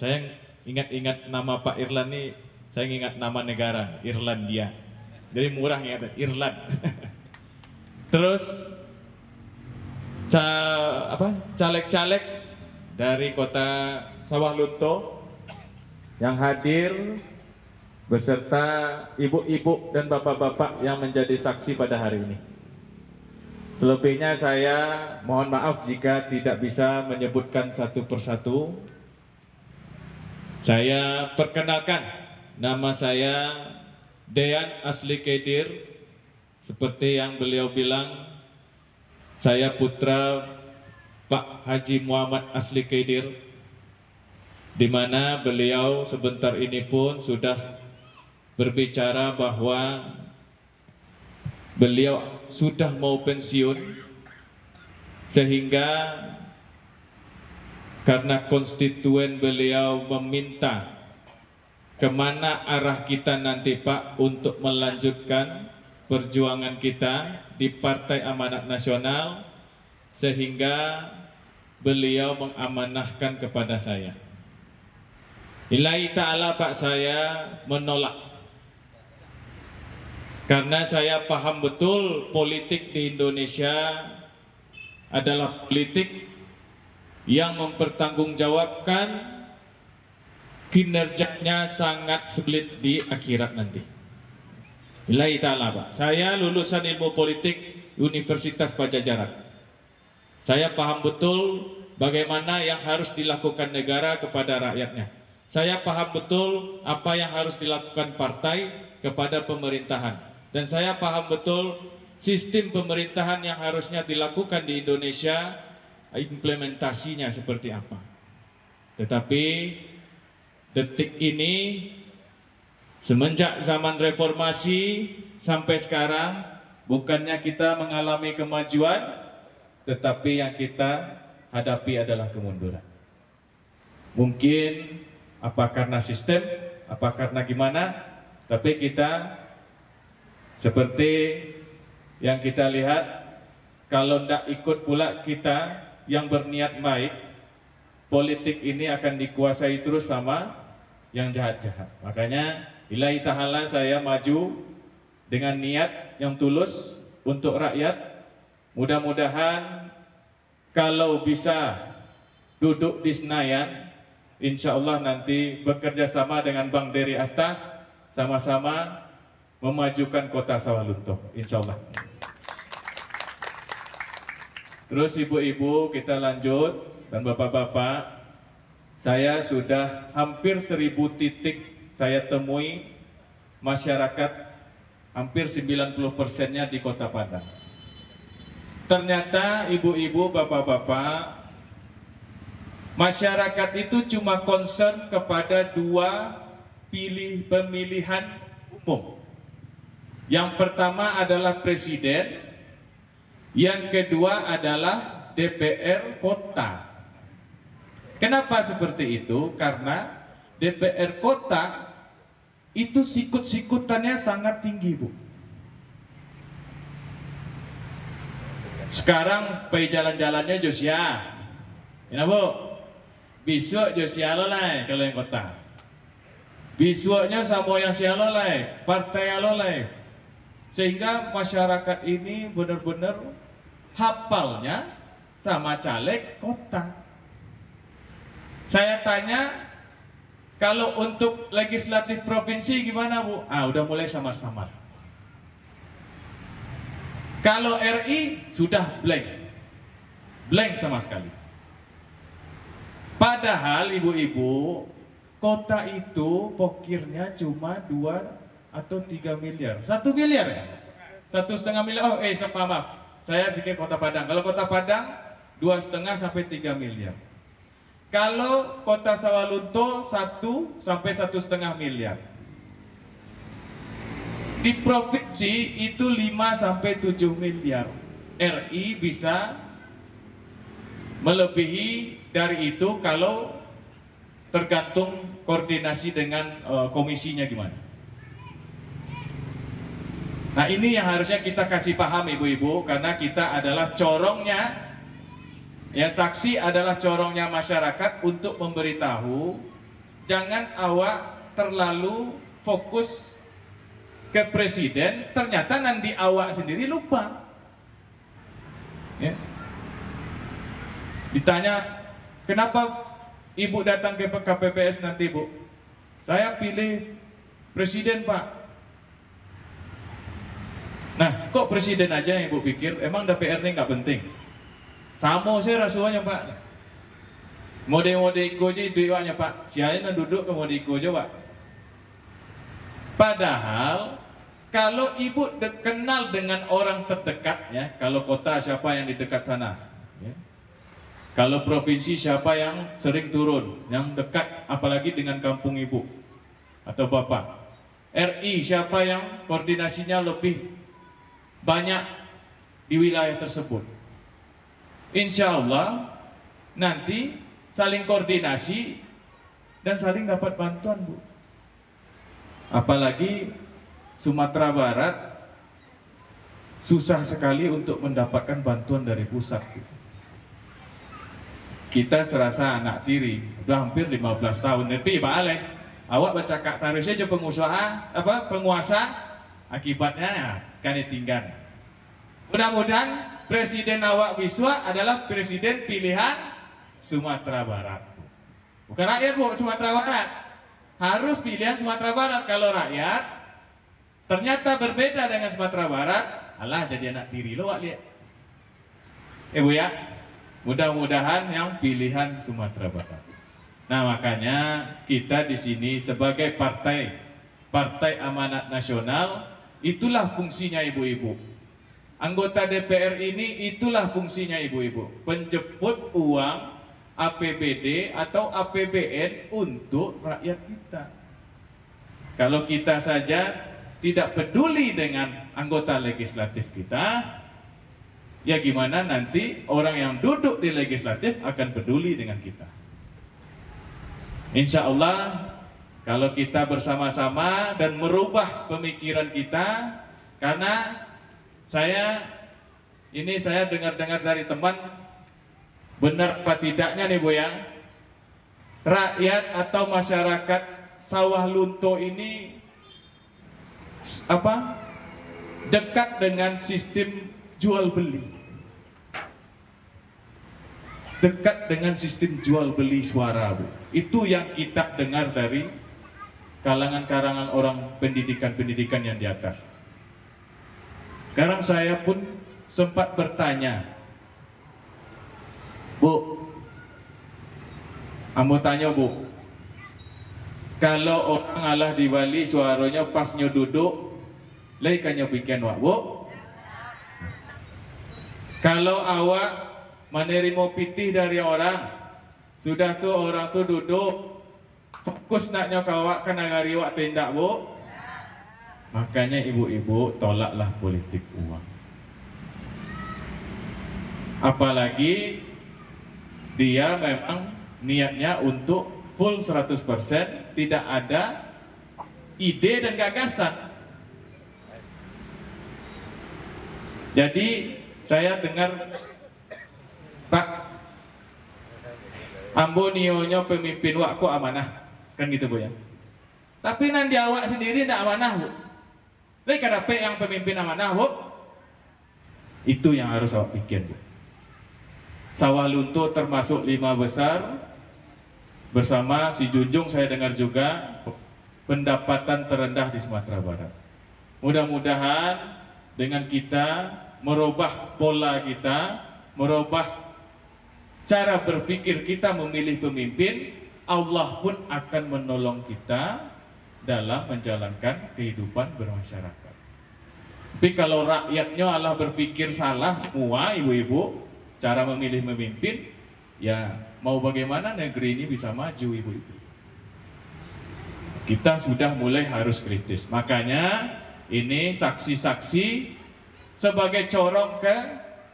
Saya ingat nama Pak Irlan nih, saya ingat nama negara Irlandia. Jadi murah ya, Irland. Terus caleg-caleg dari Kota Sawalunto yang hadir beserta ibu-ibu dan bapak-bapak yang menjadi saksi pada hari ini. Selebihnya saya mohon maaf jika tidak bisa menyebutkan satu persatu. Saya perkenalkan, nama saya Dean Asli Kedir. Seperti yang beliau bilang, saya putra Pak Haji Muhammad Asli Kedir, di mana beliau sebentar ini pun sudah berbicara bahwa beliau sudah mau pensiun, sehingga karena konstituen beliau meminta kemana arah kita nanti Pak untuk melanjutkan perjuangan kita di Partai Amanat Nasional, sehingga beliau mengamanahkan kepada saya. Ilahi ta'ala Pak, saya menolak, karena saya paham betul politik di Indonesia adalah politik yang mempertanggungjawabkan kinerjanya sangat sulit di akhirat nanti. Billahi ta'ala Pak, saya lulusan ilmu politik Universitas Pajajaran. Saya paham betul bagaimana yang harus dilakukan negara kepada rakyatnya. Saya paham betul apa yang harus dilakukan partai kepada pemerintahan. Dan saya paham betul sistem pemerintahan yang harusnya dilakukan di Indonesia, implementasinya seperti apa. Tetapi detik ini, semenjak zaman reformasi sampai sekarang, bukannya kita mengalami kemajuan, tetapi yang kita hadapi adalah kemunduran. Mungkin apa karena sistem, apa karena gimana, tapi kita seperti yang kita lihat, kalau tidak ikut pula kita yang berniat baik, politik ini akan dikuasai terus sama yang jahat-jahat. Makanya ilahi ta'ala saya maju dengan niat yang tulus untuk rakyat. Mudah-mudahan kalau bisa duduk di Senayan, insya Allah nanti bekerja sama dengan Bang Dery Asta, sama-sama memajukan kota Sawalunto, insya Allah. Terus ibu-ibu kita lanjut, dan bapak-bapak, saya sudah hampir 1000 titik saya temui masyarakat, hampir 90%-nya di Kota Padang. Ternyata ibu-ibu, bapak-bapak, masyarakat itu cuma concern kepada 2 pemilihan umum. Yang pertama adalah presiden, yang kedua adalah DPR kota. Kenapa seperti itu? Karena DPR kota itu sikut-sikutannya sangat tinggi, Bu. Sekarang pergi jalan-jalannya Josia, ya Bu. Besok Josia lolai kalau yang kota. Besoknya sama yang sia lolai, partai lolai. Sehingga masyarakat ini benar-benar hafalnya sama caleg kota. Saya tanya, kalau untuk legislatif provinsi gimana, Bu? Udah mulai samar-samar. Kalau RI sudah blank sama sekali. Padahal ibu-ibu, kota itu pokirnya cuma 2 atau 3 miliar. 1 miliar ya? 1,5 miliar. Maaf. Saya bikin Kota Padang. Kalau Kota Padang 2,5 sampai 3 miliar. Kalau Kota Sawalunto 1 sampai 1,5 miliar. Di provinsi itu 5 sampai 7 miliar. RI bisa melebihi dari itu kalau tergantung koordinasi dengan komisinya gimana. Nah, ini yang harusnya kita kasih paham ibu-ibu, karena kita adalah corongnya, ya, saksi adalah corongnya masyarakat untuk memberitahu, jangan awak terlalu fokus ke presiden, ternyata nanti awak sendiri lupa. Ya. Ditanya, kenapa ibu datang ke KPPS nanti, Bu? Saya pilih presiden, Pak. Nah, kok presiden aja yang ibu pikir? Emang DPR ini nggak penting? Sama saya rasuahnya, Pak. Mode-mode iko aja duitnya, Pak. Siapa duduk ke mode iko aja, Pak. Padahal kalau ibu kenal dengan orang terdekat, ya, kalau kota siapa yang di dekat sana, ya. Kalau provinsi siapa yang sering turun, yang dekat, apalagi dengan kampung ibu atau bapak. RI siapa yang koordinasinya lebih banyak di wilayah tersebut. Insya Allah nanti saling koordinasi dan saling dapat bantuan, Bu. Apalagi Sumatera Barat susah sekali untuk mendapatkan bantuan dari pusat. Kita serasa anak tiri, udah hampir 15 tahun. Tapi balik, awak baca kak tarusnya aja penguasa, akibatnya kan ditinggal. Mudah-mudahan presiden awak Biswa adalah presiden pilihan Sumatera Barat. Bukan rakyat, Bu, Sumatera Barat. Harus pilihan Sumatera Barat. Kalau rakyat ternyata berbeda dengan Sumatera Barat, alah jadi anak tiri lo, wak lihat. Bu ya, mudah-mudahan yang pilihan Sumatera Barat. Nah, makanya kita di sini sebagai partai amanat nasional, itulah fungsinya ibu-ibu. Anggota DPR ini itulah fungsinya ibu-ibu, penjemput uang APBD atau APBN untuk rakyat kita. Kalau kita saja tidak peduli dengan anggota legislatif kita, ya gimana nanti orang yang duduk di legislatif akan peduli dengan kita. Insya Allah kalau kita bersama-sama dan merubah pemikiran kita, karena saya dengar-dengar dari teman, benar apa tidaknya nih, Bu, ya, rakyat atau masyarakat Sawalunto ini dekat dengan sistem jual beli. dekat dengan sistem jual beli suara, Bu. Itu yang kita dengar dari kalangan-kalangan orang pendidikan yang di atas. Sekarang saya pun sempat bertanya, Bu, ambo tanya, Bu, kalau orang alah di Bali suaranya pasnya duduk, lagi kanyo bikin wak, Bu? Kalau awak menerima pitih dari orang, sudah tuh orang tuh duduk, fokus naknya kawak kena ngari wak tindak, Bu? Makanya ibu-ibu tolaklah politik uang. Apalagi dia memang niatnya untuk full 100%, tidak ada ide dan gagasan. Jadi saya dengar, Pak, ambo nionya pemimpin wak kok amanah, kan gitu, Bu ya. Tapi nanti awak sendiri tidak amanah, Bu. Lagi kenapa yang pemimpin amanah, Bu? Itu yang harus awak pikir, Bu. Sawalunto termasuk 5 besar. Bersama si Junjung saya dengar juga pendapatan terendah di Sumatera Barat. Mudah-mudahan dengan kita merubah pola kita, merubah cara berpikir kita memilih pemimpin, Allah pun akan menolong kita dalam menjalankan kehidupan bermasyarakat. Tapi kalau rakyatnya Allah berpikir salah semua, ibu-ibu, cara memilih pemimpin, ya mau bagaimana negeri ini bisa maju, ibu-ibu? Kita sudah mulai harus kritis. Makanya ini saksi-saksi sebagai corong ke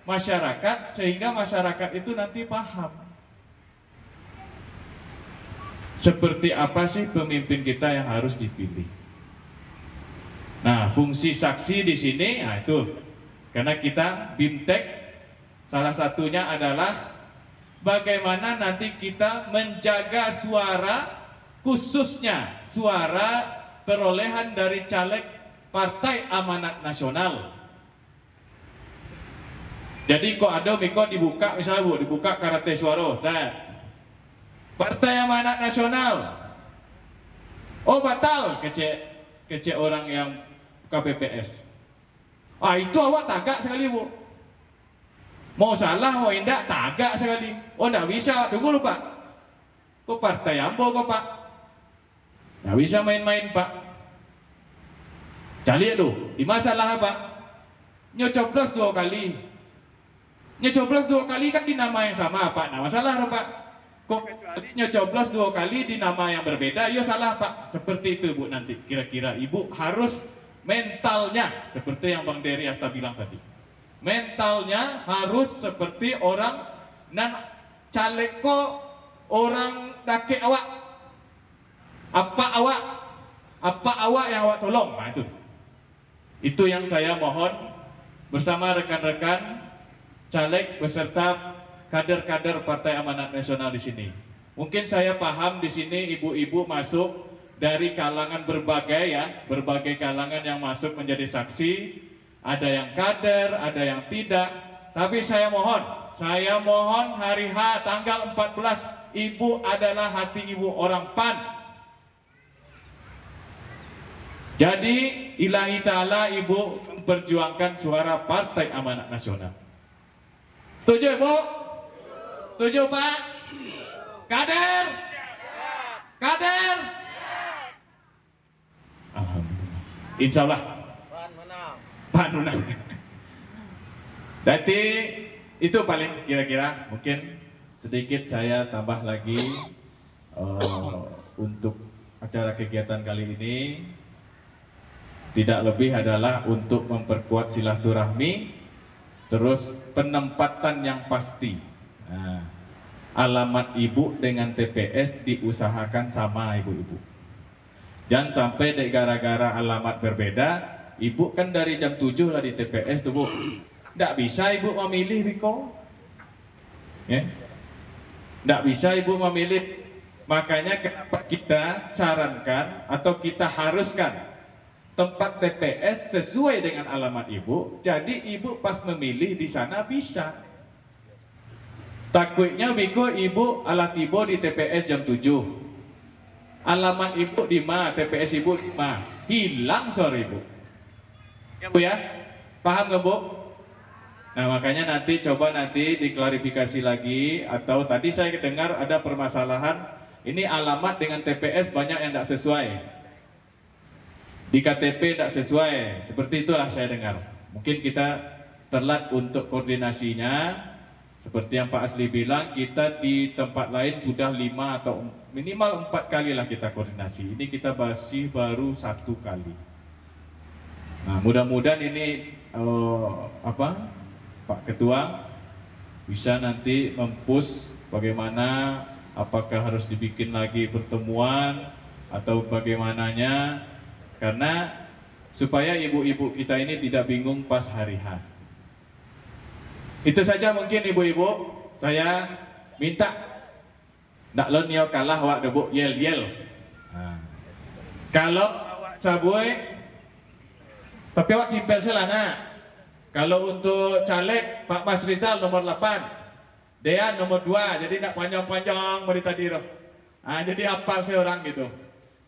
masyarakat, sehingga masyarakat itu nanti paham seperti apa sih pemimpin kita yang harus dipilih. Nah, fungsi saksi di sini, nah itu, karena kita BIMTEK, salah satunya adalah bagaimana nanti kita menjaga suara, khususnya suara perolehan dari caleg Partai Amanat Nasional. Jadi kok ada miko dibuka, misalnya, Bu, dibuka karate suara, Partai Amanat Nasional, oh batal, kece orang yang KPPS. Ah, itu awak tagak sekali, Bu. Mau salah, mau indah, tagak sekali. Oh, enggak bisa, tunggu lu, Pak. Kok partai ambo kok, Pak? Enggak bisa main-main, Pak. Cari lu, di masalah apa? Nyocoblos 2 kali. Nyocoblos 2 kali kan di nama yang sama, Pak. Nah, masalah, Pak. Kok kecuali nyocoblos 2 kali di nama yang berbeda, ya salah, Pak. Seperti itu, Bu, nanti kira-kira Ibu harus mentalnya seperti yang Bang Dery Asta bilang tadi. Mentalnya harus seperti orang nan caleko orang dake awak. Apa awak yang awak tolong. Nah, itu yang saya mohon bersama rekan-rekan caleg beserta kader-kader Partai Amanat Nasional di sini. Mungkin saya paham di sini ibu-ibu masuk dari kalangan berbagai kalangan yang masuk menjadi saksi. Ada yang kader, ada yang tidak. Tapi saya mohon hari H tanggal 14, ibu adalah hati ibu orang PAN. Jadi ilahi ta'ala ibu memperjuangkan suara Partai Amanat Nasional. Setuju, Bu? Setuju, Pak? Kader? Kader? Alhamdulillah. Insya Allah. Pan menang. Jadi itu paling kira-kira, mungkin sedikit saya tambah lagi untuk acara kegiatan kali ini. Tidak lebih adalah untuk memperkuat silaturahmi, terus penempatan yang pasti. Nah, alamat ibu dengan TPS diusahakan sama, ibu-ibu. Jangan sampai gara-gara alamat berbeda, ibu kan dari jam 7 lah di TPS tuh, Bu. Nggak bisa ibu memilih, Riko. Ya? Nggak bisa ibu memilih. Makanya kenapa kita sarankan atau kita haruskan tempat TPS sesuai dengan alamat ibu. Jadi ibu pas memilih di sana bisa. Takutnya Biko ibu alah tiba di TPS jam 7. Alamat ibu di mana? TPS ibu di mana? Hilang sore ibu. Ya Bu ya? Paham nggak Bu? Nah makanya nanti coba diklarifikasi lagi. Atau tadi saya dengar ada permasalahan, ini alamat dengan TPS banyak yang tidak sesuai. Di KTP tidak sesuai. Seperti itulah saya dengar. Mungkin kita telat untuk koordinasinya. Seperti yang Pak Asli bilang, kita di tempat lain sudah 5 atau minimal 4 kali lah kita koordinasi. Ini kita masih baru 1 kali. Nah, mudah-mudahan ini Pak Ketua bisa nanti mempush bagaimana, apakah harus dibikin lagi pertemuan atau bagaimananya, karena supaya ibu-ibu kita ini tidak bingung pas hari H. Itu saja mungkin ibu-ibu, saya minta nak lonio kalah wak debuk yel-yel. Nah. Kalau sabui tapi wak simpel selana. Kalau untuk caleg Pak Mas Rizal nomor 8, Dean nomor 2, jadi nak panjang-panjang mau tadi roh. Nah, jadi hafal seorang gitu.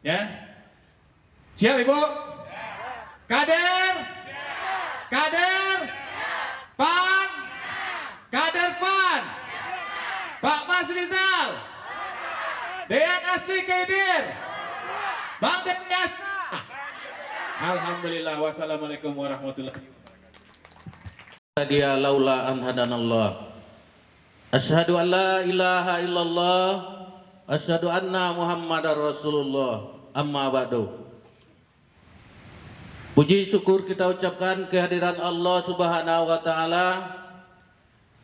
Ya. Siap Ibu? Kader? Kader? Pan? Kader PAN, Pak Mas Rizal, Dean Asli Kaidir, Bang Dean Yasna. Alhamdulillah, wassalamualaikum warahmatullahi wabarakatuh. Dia laula an hadanallah. Asyhadu an la ilaha illallah, asyhadu anna Muhammadar Rasulullah. Amma ba'du. Puji syukur kita ucapkan kehadiran Allah Subhanahu wa taala,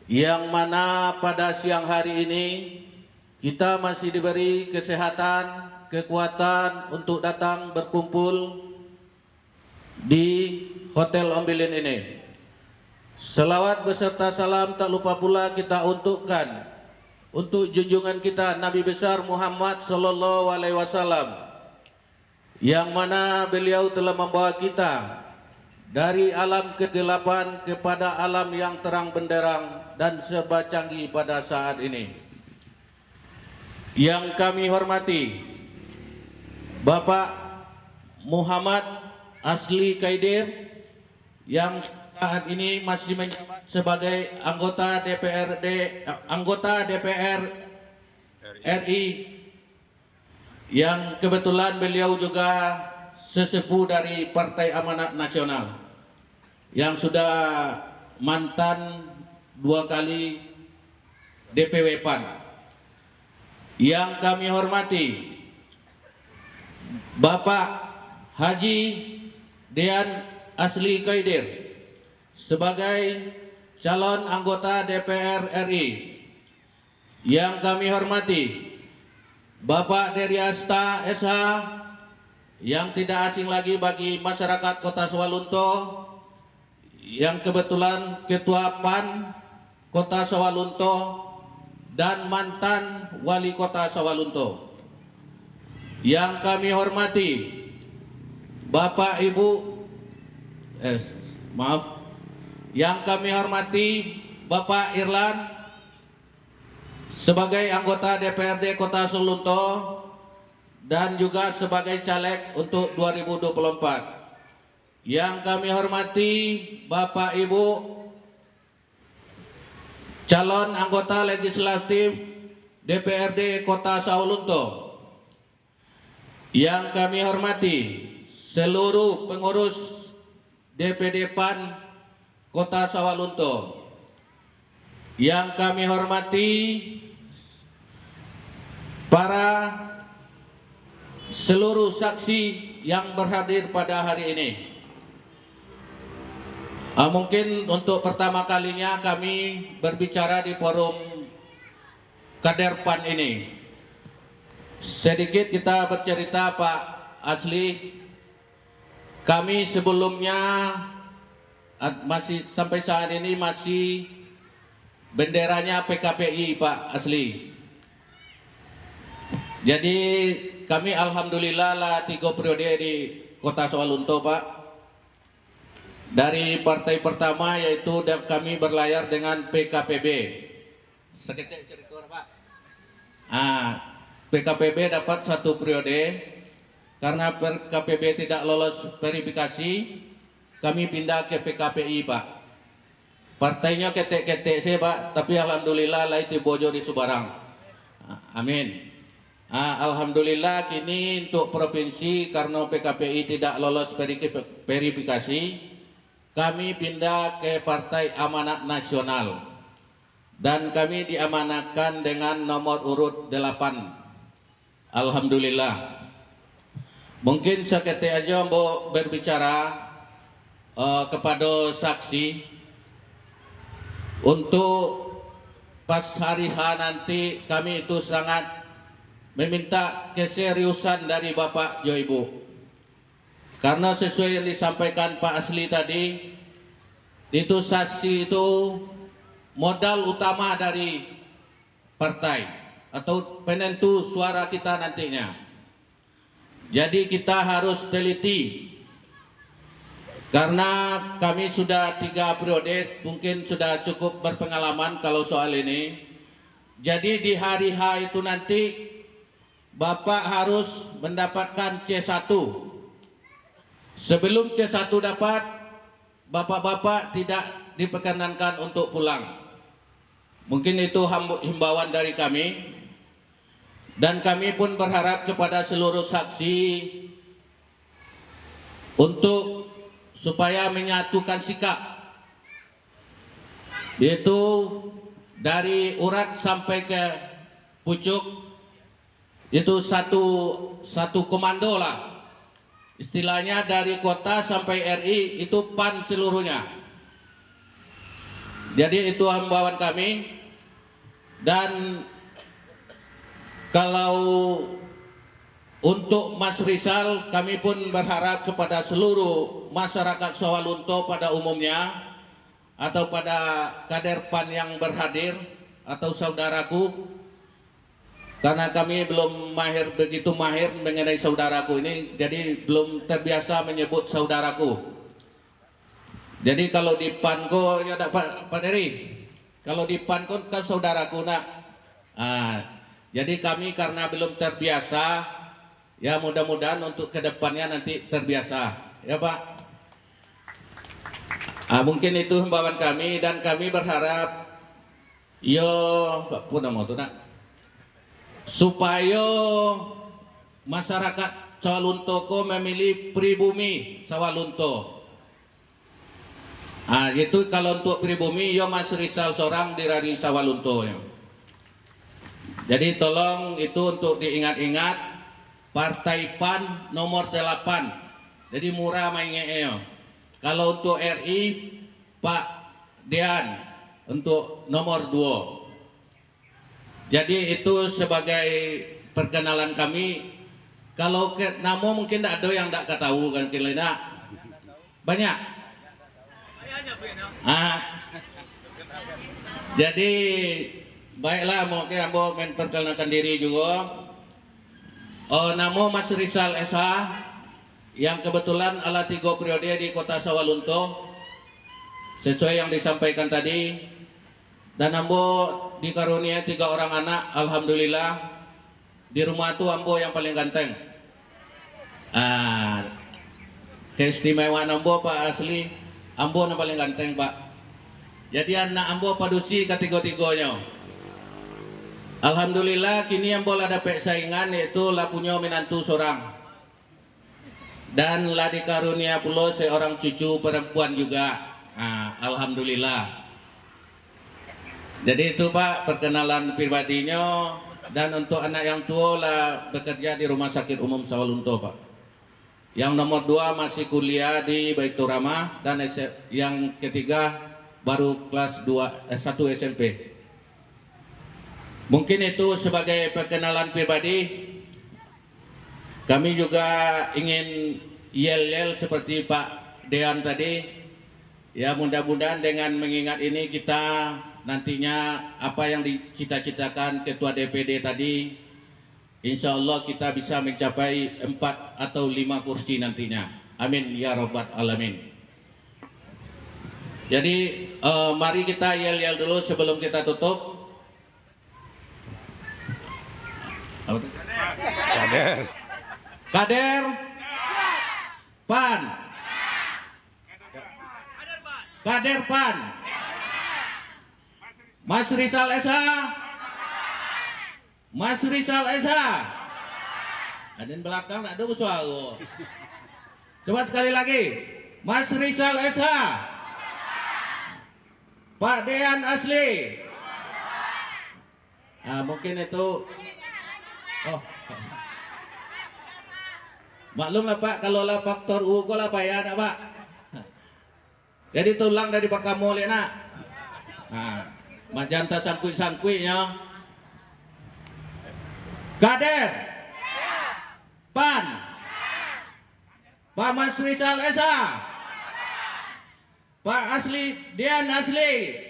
yang mana pada siang hari ini kita masih diberi kesehatan, kekuatan untuk datang berkumpul di Hotel Ombilin ini. Selawat beserta salam tak lupa pula kita untukkan untuk junjungan kita Nabi besar Muhammad sallallahu alaihi wasallam, yang mana beliau telah membawa kita dari alam kegelapan kepada alam yang terang benderang dan serba canggih pada saat ini. Yang kami hormati Bapak Muhammad Asli Kaidir, yang saat ini masih menjabat sebagai anggota DPR RI, yang kebetulan beliau juga sesepuh dari Partai Amanat Nasional, yang sudah mantan 2 kali DPW PAN. Yang kami hormati Bapak Haji Dean Asli Kaidir sebagai calon anggota DPR RI. Yang kami hormati Bapak Deryasta SH, yang tidak asing lagi bagi masyarakat Kota Sawalunto, yang kebetulan Ketua PAN Kota Sawalunto dan mantan Wali Kota Sawalunto. Yang kami hormati Bapak Ibu yang kami hormati Bapak Irlan sebagai anggota DPRD Kota Sawalunto dan juga sebagai caleg untuk 2024. Yang kami hormati Bapak Ibu calon anggota legislatif DPRD Kota Sawalunto. Yang kami hormati seluruh pengurus DPD PAN Kota Sawalunto. Yang kami hormati para seluruh saksi yang berhadir pada hari ini. Mungkin untuk pertama kalinya kami berbicara di forum Kader PAN ini. Sedikit kita bercerita Pak Asli. Kami sebelumnya masih sampai saat ini masih benderanya PKPI Pak Asli. Jadi kami alhamdulillah lah 3 periode di Kota Sawalunto Pak. Dari partai pertama yaitu kami berlayar dengan PKPB. Seketik cerita Pak. PKPB dapat 1 periode. Karena PKPB tidak lolos verifikasi, kami pindah ke PKPI Pak. Partainya ketek-ketek saya Pak, tapi alhamdulillah lah itu bojo di Subarang. Amin. Alhamdulillah kini untuk provinsi karena PKPI tidak lolos verifikasi, kami pindah ke Partai Amanat Nasional. Dan kami diamanahkan dengan nomor urut 8. Alhamdulillah. Mungkin seketik aja mau berbicara kepada saksi untuk pas hari H nanti kami itu sangat meminta keseriusan dari Bapak Jo Ibu. Karena sesuai yang disampaikan Pak Asli tadi, itu saksi itu modal utama dari partai atau penentu suara kita nantinya. Jadi kita harus teliti karena kami sudah 3 periode, mungkin sudah cukup berpengalaman kalau soal ini. Jadi di hari H itu nanti Bapak harus mendapatkan C1. Sebelum C1 dapat, Bapak-bapak tidak diperkenankan untuk pulang. Mungkin itu himbauan dari kami. Dan kami pun berharap kepada seluruh saksi untuk supaya menyatukan sikap, yaitu dari urat sampai ke pucuk, itu satu komando lah. Istilahnya dari kota sampai RI itu PAN seluruhnya. Jadi itu himbauan kami. Dan kalau untuk Mas Rizal, kami pun berharap kepada seluruh masyarakat Sawalunto pada umumnya atau pada kader PAN yang berhadir atau saudaraku, karena kami belum begitu mahir mengenai saudaraku ini, jadi belum terbiasa menyebut saudaraku. Jadi kalau di PAN ko ya Pak Dery, kalau di PAN kan saudaraku nak. Jadi kami karena belum terbiasa, ya mudah-mudahan untuk kedepannya nanti terbiasa, ya Pak. Mungkin itu himbauan kami, dan kami berharap Pak Puna mau tuh nak, supaya masyarakat Sawalunto ko memilih pribumi Sawalunto. Itu kalau untuk pribumi, Mas Rizal seorang di Rari Sawalunto. Ya. Jadi tolong itu untuk diingat-ingat, Partai PAN nomor 8. Jadi murah mainnya. Kalau untuk RI, Pak Dean untuk nomor 2. Jadi itu sebagai perkenalan kami. Kalau ke Namo mungkin tidak ada yang tidak tahu kan Kilena. Banyak. Jadi baiklah, mungkin Ambo memperkenalkan diri juga. Namo Mas Rizal Esa yang kebetulan ala 3 periode di Kota Sawalunto sesuai yang disampaikan tadi. Dan Ambo dikarunia 3 orang anak, alhamdulillah. Di rumah itu Ambo yang paling ganteng. Keistimewaan Ambo Pak Asli, Ambo yang paling ganteng Pak. Jadi anak Ambo padusi ketiga-tiganya. Alhamdulillah kini Ambo lah dapat saingan, yaitu lah punya menantu seorang. Dan lah dikarunia pula seorang cucu perempuan juga. Alhamdulillah. Jadi itu Pak perkenalan pribadinya. Dan untuk anak yang tua lah bekerja di Rumah Sakit Umum Sawalunto Pak. Yang nomor 2 masih kuliah di Baitur Rahmah, dan yang ketiga baru kelas 1 SMP. Mungkin itu sebagai perkenalan pribadi. Kami juga ingin yel-yel seperti Pak Dean tadi. Ya mudah-mudahan dengan mengingat ini kita nantinya apa yang dicita-citakan Ketua DPD tadi, insya Allah kita bisa mencapai 4 atau 5 kursi nantinya. Amin ya Rabbal Alamin. Jadi mari kita yel-yel dulu sebelum kita tutup. Apa tuh? Kader PAN. Kader PAN. Mas Rizal Esa. Mas Rizal Esa. Ada di belakang tak ada suara. Coba sekali lagi. Mas Rizal Esa. Pak Dean Asli. Mungkin itu. Oh. Maklum lah Pak, kalau lah faktor U ko lah payah nak Pak. Jadi tulang dari Pak Kamul ya nak. Majanta sangkui-sangkuinya. Kader PAN. Pak Mas Rizal Esa. Pak Asli Dian Asli.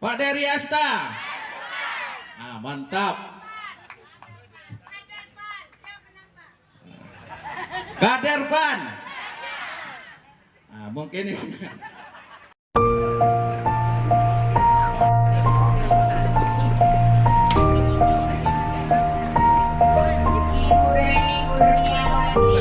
Pak Dery Asta. Mantap. Kader PAN. Mungkin ini. Ibu Reni Kurniawati,